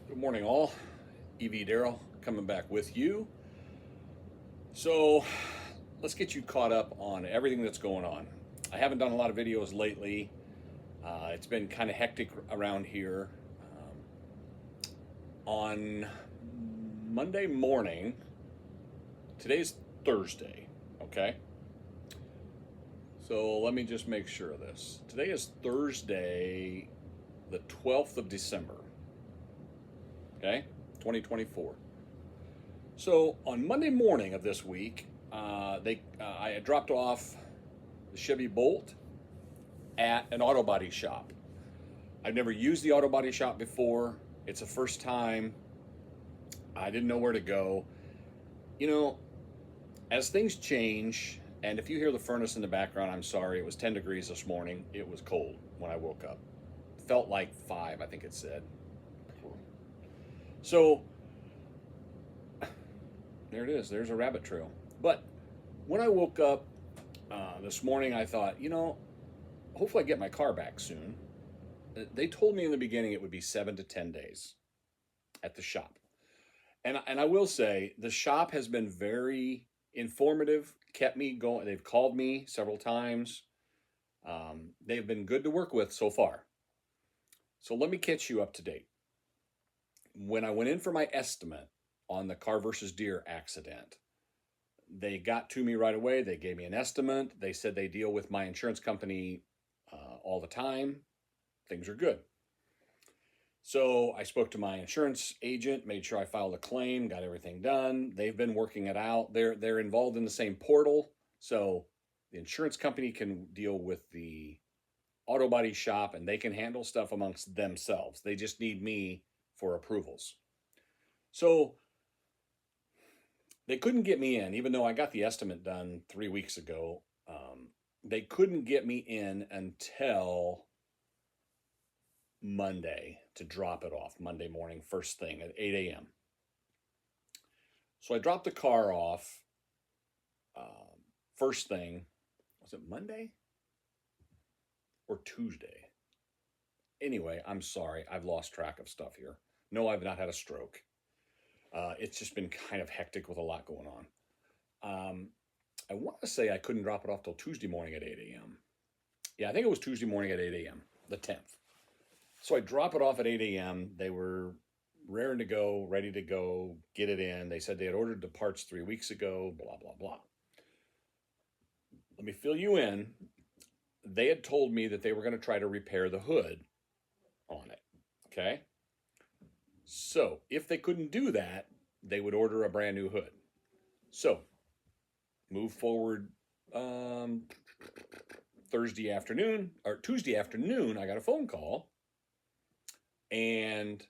Good morning, all. EV Darrell coming back with you. So, let's get you caught up on everything that's going on. I haven't done a lot of videos lately. It's been kind of hectic around here. On Monday morning, today's Thursday, okay? So, let me just make sure of this. Today is Thursday, the 12th of December, okay? 2024. So on Monday morning of this week, I had dropped off the Chevy Bolt at an auto body shop. I've never used the auto body shop before. It's the first time. I didn't know where to go. You know, as things change, and if you hear the furnace in the background, I'm sorry. It was 10 degrees this morning. It was cold when I woke up. Felt like 5, I think it said. So there it is. There's a rabbit trail. But when I woke up this morning, I thought, hopefully I get my car back soon. They told me in the beginning it would be 7 to 10 days at the shop. And I will say the shop has been very informative, kept me going. They've called me several times. They've been good to work with so far. So let me catch you up to date. When I went in for my estimate on the car versus deer accident, they got to me right away. They gave me an estimate. They said they deal with my insurance company all the time. Things are good. So I spoke to my insurance agent, made sure I filed a claim, got everything done. They've been working it out. They're involved in the same portal, so the insurance company can deal with the auto body shop and they can handle stuff amongst themselves. They just need me for approvals. So they couldn't get me in, even though I got the estimate done 3 weeks ago. They couldn't get me in until Monday to drop it off, Monday morning, first thing at 8 a.m. So I dropped the car off first thing. Was it Monday or Tuesday? Anyway, I'm sorry. I've lost track of stuff here. No, I've not had a stroke. It's just been kind of hectic with a lot going on. I want to say I couldn't drop it off till Tuesday morning at 8 a.m. Yeah, I think it was Tuesday morning at 8 a.m., the 10th. So I drop it off at 8 a.m. They were raring to go, ready to go, get it in. They said they had ordered the parts 3 weeks ago, blah, blah, blah. Let me fill you in. They had told me that they were going to try to repair the hood on it. Okay. So if they couldn't do that, they would order a brand new hood. So move forward Thursday afternoon or Tuesday afternoon, I got a phone call and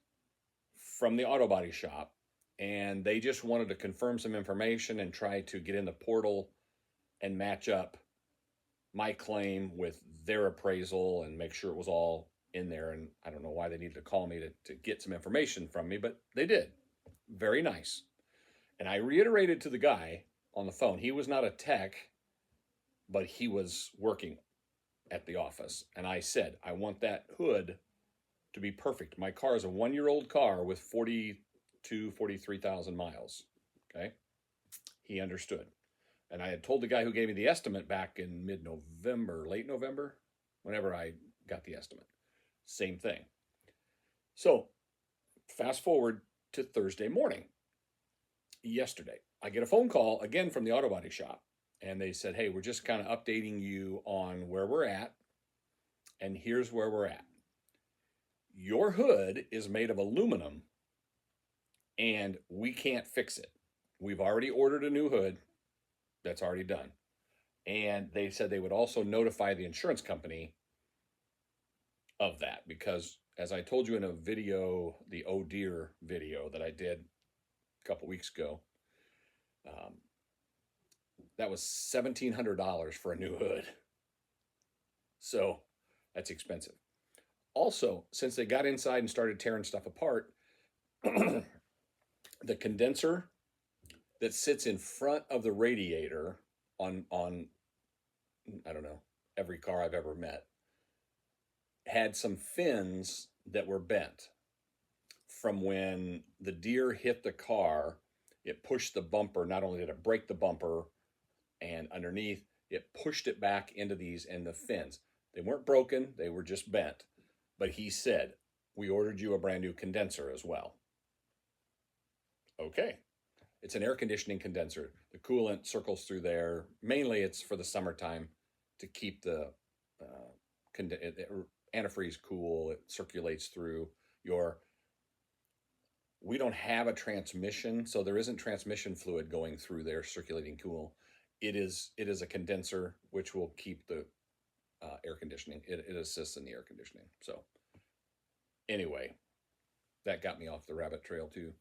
from the auto body shop, and they just wanted to confirm some information and try to get in the portal and match up my claim with their appraisal and make sure it was all in there. And I don't know why they needed to call me to get some information from me, but they did. Very nice. And I reiterated to the guy on the phone, he was not a tech, but he was working at the office. And I said, I want that hood to be perfect. My car is a 1-year-old car with 43,000 miles. Okay. He understood. And I had told the guy who gave me the estimate back in mid-November, late November, whenever I got the estimate. Same thing. So fast forward to Thursday morning. Yesterday, I get a phone call again from the auto body shop. And they said, hey, we're just kind of updating you on where we're at. And here's where we're at. Your hood is made of aluminum and we can't fix it. We've already ordered a new hood. That's already done. And they said they would also notify the insurance company of that because, as I told you in a video, the Oh Dear video that I did a couple weeks ago, that was $1,700 for a new hood. So that's expensive. Also, since they got inside and started tearing stuff apart, the condenser that sits in front of the radiator on I don't know, every car I've ever met had some fins that were bent from when the deer hit the car. It pushed the bumper. Not only did it break the bumper, and underneath, it pushed it back into these and the fins. They weren't broken, they were just bent. But he said, we ordered you a brand new condenser as well. Okay. It's an air conditioning condenser. The coolant circles through there. Mainly it's for the summertime to keep the antifreeze cool. It circulates through your. We don't have a transmission, so there isn't transmission fluid going through there circulating cool. It is a condenser which will keep the air conditioning. It assists in the air conditioning. So anyway, that got me off the rabbit trail too.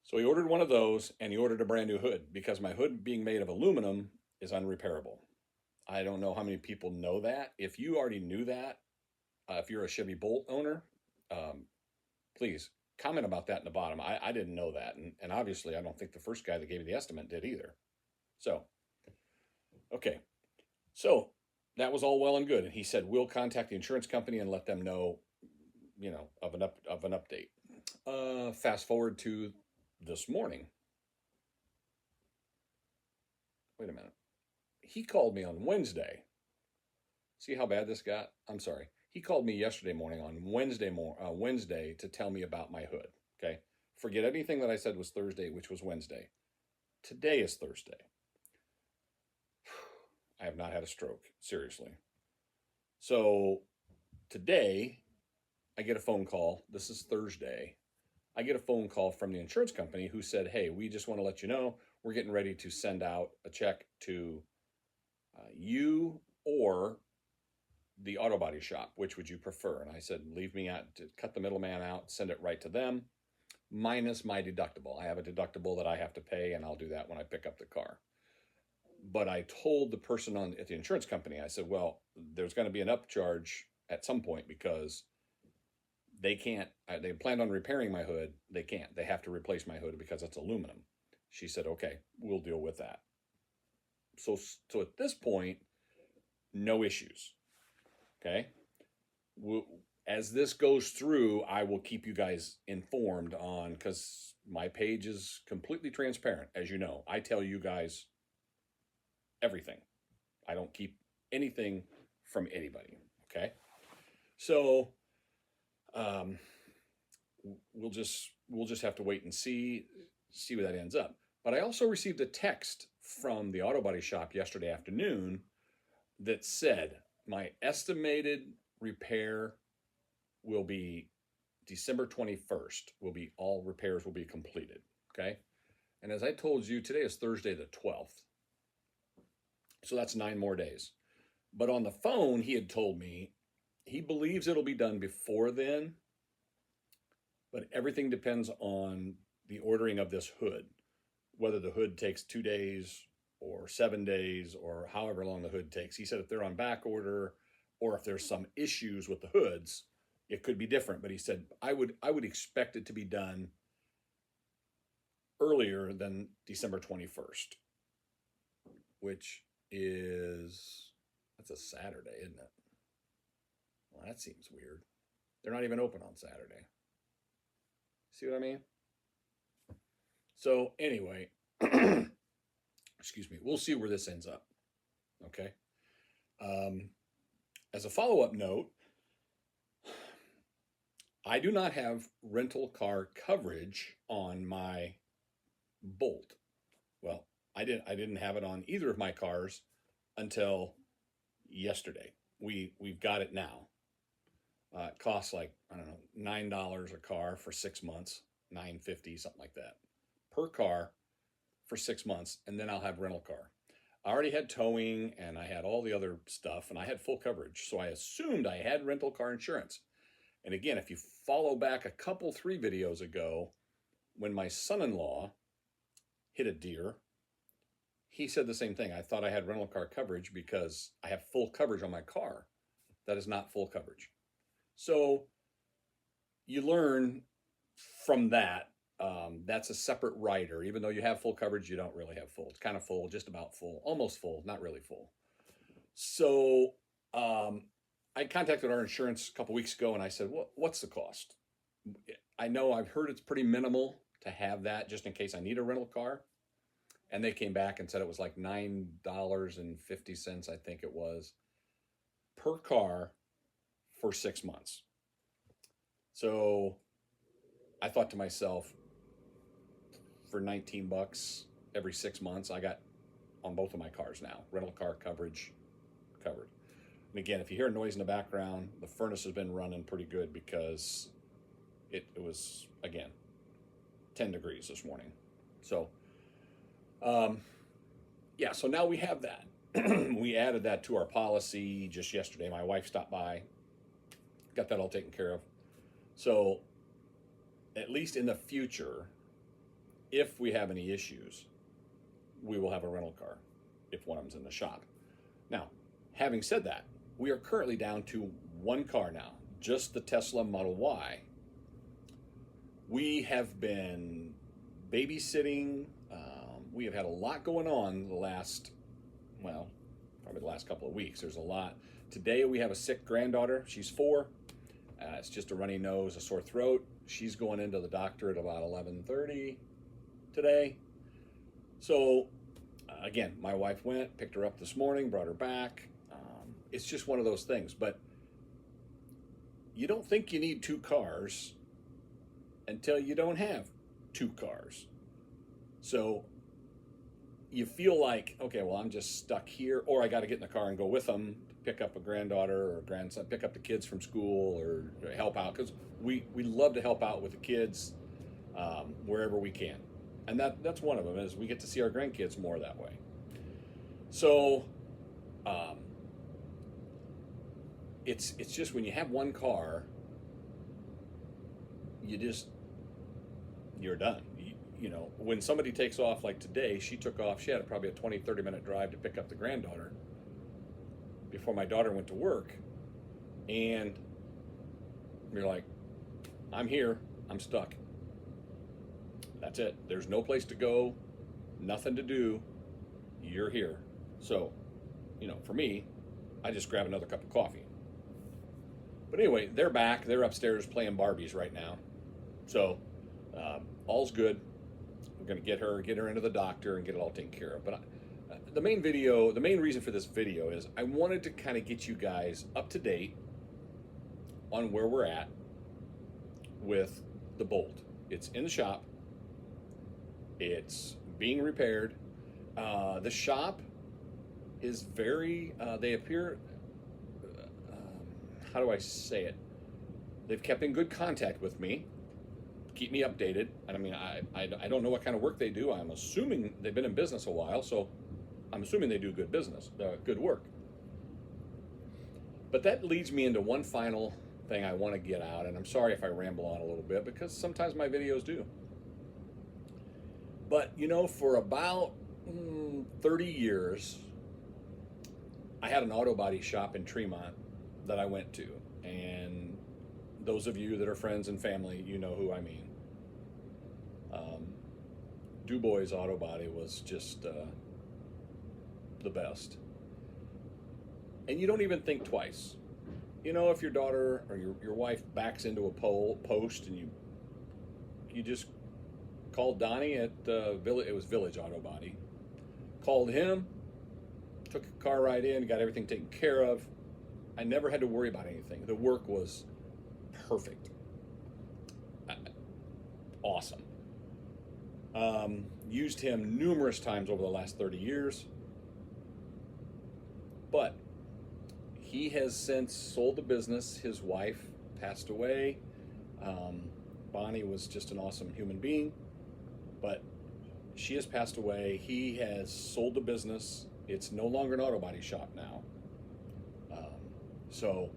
So he ordered one of those, and he ordered a brand new hood because my hood, being made of aluminum, is unrepairable. I don't know how many people know that. If you already knew that, if you're a Chevy Bolt owner, please comment about that in the bottom. I didn't know that, and obviously I don't think the first guy that gave me the estimate did either. So, okay. So that was all well and good. And he said, we'll contact the insurance company and let them know, of an update. Fast forward to this morning. Wait a minute. He called me on Wednesday. See how bad this got? I'm sorry. He called me yesterday morning on Wednesday to tell me about my hood. Okay. Forget anything that I said was Thursday, which was Wednesday. Today is Thursday. I have not had a stroke, seriously. So today I get a phone call. This is Thursday. I get a phone call from the insurance company who said, hey, we just want to let you know we're getting ready to send out a check to you or the auto body shop. Which would you prefer? And I said, leave me out, to cut the middleman out, send it right to them, minus my deductible. I have a deductible that I have to pay, and I'll do that when I pick up the car. But I told the person at the insurance company, I said, well, there's going to be an upcharge at some point because they can't, they planned on repairing my hood. They can't. They have to replace my hood because it's aluminum. She said, okay, we'll deal with that. So at this point, no issues. Okay. As this goes through, I will keep you guys informed on, because my page is completely transparent. As you know, I tell you guys everything. I don't keep anything from anybody. Okay. So, we'll just have to wait and see where that ends up. But I also received a text from the auto body shop yesterday afternoon that said my estimated repair will be December 21st. All repairs will be completed. Okay. And as I told you, today is Thursday the 12th. So that's 9 more days. But on the phone, he had told me he believes it'll be done before then, but everything depends on the ordering of this hood, whether the hood takes 2 days or 7 days or however long the hood takes. He said if they're on back order or if there's some issues with the hoods, it could be different. But he said I would expect it to be done earlier than December 21st, which that's a Saturday, isn't it? Well, that seems weird. They're not even open on Saturday. See what I mean? So anyway, excuse me, we'll see where this ends up. Okay. As a follow-up note, I do not have rental car coverage on my Bolt. Well, I didn't have it on either of my cars until yesterday. We've got it now. It costs like, I don't know, $9 a car for 6 months, $9.50, something like that, per car for 6 months, and then I'll have rental car. I already had towing, and I had all the other stuff, and I had full coverage, so I assumed I had rental car insurance. And again, if you follow back 3 videos ago, when my son-in-law hit a deer, he said the same thing. I thought I had rental car coverage because I have full coverage on my car. That is not full coverage. So you learn from that. That's a separate rider. Even though you have full coverage, you don't really have full. It's kind of full, just about full, almost full, not really full. So I contacted our insurance a couple weeks ago and I said, what's the cost? I know I've heard it's pretty minimal to have that just in case I need a rental car. And they came back and said it was like $9.50, I think it was, per car for 6 months. So I thought to myself, for 19 bucks every 6 months, I got on both of my cars now, rental car coverage covered. And again, if you hear a noise in the background, the furnace has been running pretty good because it was, again, 10 degrees this morning. So, yeah, so now we have that. We added that to our policy just yesterday. My wife stopped by, got that all taken care of. So, at least in the future, if we have any issues, we will have a rental car if one of them's in the shop. Now, having said that, we are currently down to one car now, just the Tesla Model Y. We have been babysitting. We have had a lot going on the last, well, probably the last couple of weeks. There's a lot. Today we have a sick granddaughter. She's 4. It's just a runny nose, a sore throat. She's going into the doctor at about 11:30 today. So, again, my wife went, picked her up this morning, brought her back. It's just one of those things. But you don't think you need 2 cars until you don't have 2 cars. So you feel like, okay, well, I'm just stuck here, or I got to get in the car and go with them to pick up a granddaughter or a grandson, pick up the kids from school or help out, because we love to help out with the kids wherever we can. And that's one of them, is we get to see our grandkids more that way. So it's just when you have one car, you're done. You know, when somebody takes off, like today, she took off, she had probably a 20-30 minute drive to pick up the granddaughter before my daughter went to work. And you're like, I'm here, I'm stuck. That's it. There's no place to go, nothing to do. You're here. So, you know, for me, I just grab another cup of coffee. But anyway, they're back. They're upstairs playing Barbies right now. So, all's good. We're going to get her into the doctor and get it all taken care of. But the main reason for this video is I wanted to kind of get you guys up to date on where we're at with the Bolt. It's in the shop. It's being repaired. The shop is very, they appear, how do I say it? They've kept in good contact with me, keep me updated. And I mean, I don't know what kind of work they do. I'm assuming they've been in business a while, so I'm assuming they do good business, good work. But that leads me into one final thing I want to get out, and I'm sorry if I ramble on a little bit, because sometimes my videos do. But, you know, for about 30 years, I had an auto body shop in Tremont that I went to. And those of you that are friends and family, you know who I mean. Du Bois Auto Body was just the best. And you don't even think twice. You know, if your daughter or your wife backs into a post and you just called Donnie at it was Village Auto Body, called him, took a car ride in, got everything taken care of. I never had to worry about anything. The work was perfect. Awesome. Used him numerous times over the last 30 years. But he has since sold the business. His wife passed away. Bonnie was just an awesome human being, but she has passed away. He has sold the business. It's no longer an auto body shop now. So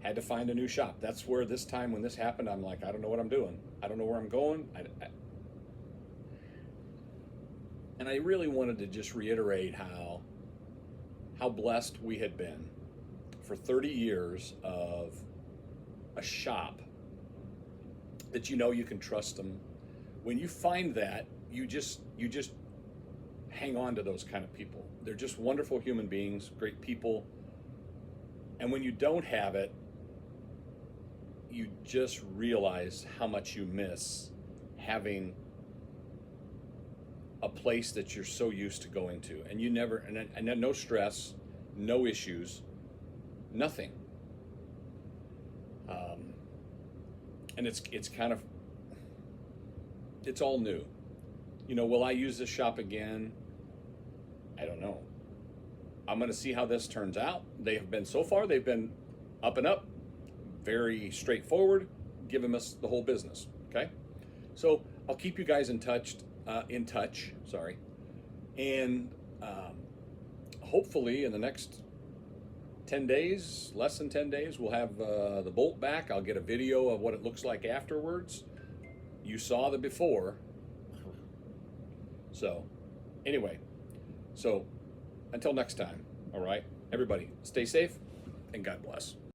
had to find a new shop. That's where this time when this happened, I'm like, I don't know what I'm doing. I don't know where I'm going. And I really wanted to just reiterate how blessed we had been for 30 years of a shop that you know you can trust them. When you find that, you just hang on to those kind of people. They're just wonderful human beings, great people. And when you don't have it, you just realize how much you miss having a place that you're so used to going to, and you never, and no stress, no issues, nothing. And it's kind of, it's all new. You know, will I use this shop again? I don't know. I'm going to see how this turns out. They have been, so far, they've been up and up, very straightforward, giving us the whole business. Okay, so I'll keep you guys in touch. Sorry, and hopefully in the next 10 days, less than 10 days, we'll have the Bolt back. I'll get a video of what it looks like afterwards. You saw the before. So anyway, so until next time, all right, everybody, stay safe and God bless.